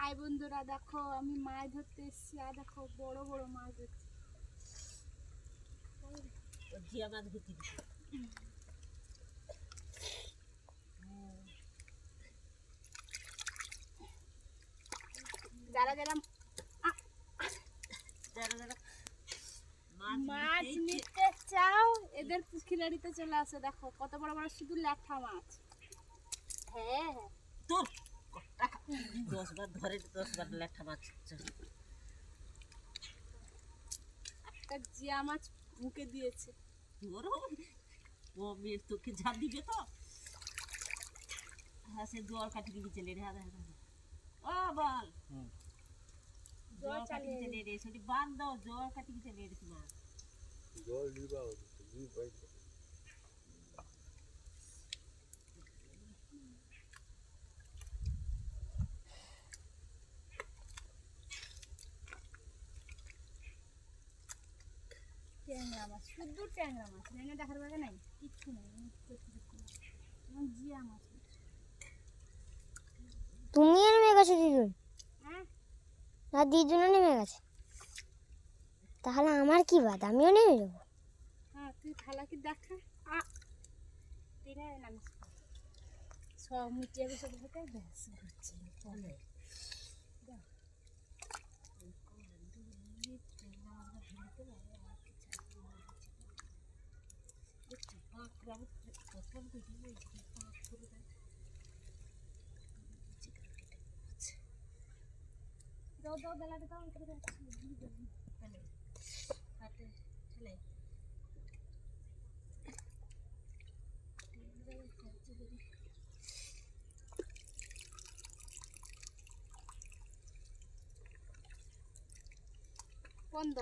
High বন্ধুরা, দেখো আমি মাছ ধরতে এসেছি। আর দেখো বড় বড় মাছ ধরছি। জিয়া মাছ ধরতে যারা যারা যারা যারা মাছ নিতে চাও এদের পুকুরাড়িতে চলে আসে। দেখো কত বড় বড় শুধু ল্যাঠা মাছ। হ্যাঁ হ্যাঁ, তোর 10 বার ধরে 10 বার ল্যাঠা মাছ। একটা জিয়া মাছ মুখে দিয়েছে। তোরও ও মেয়ের তোকে যা দিবে তো। হ্যাঁ, সে জল কাটি দিবি চলে রে। হ্যাঁ ও বল জল কাটি চলে রে, সেটি বাঁধ দাও। জল কাটি চলে রে তোমার জল দিবা দুই পাই ট্যাংরা মাছ, শুধু ট্যাংরা মাছ। রেনে দেখার বাগে নাই, কিচ্ছু নেই। জিয়া মাছ। তুমিও নেমে গেছো দিদুন? হ্যাঁ, না দিদুনও নেমে গেছে। তাহলে আমার কি বাদ, আমিও নেমে যাবো। হ্যাঁ তুই থালা কি দেখা তিনে নামিস সব মুটিয়ে বসে থেকে ব্যাস করছি। চলে দাও দাও বেলাটা দাও করে চলে হাতে চলে বন্ধ।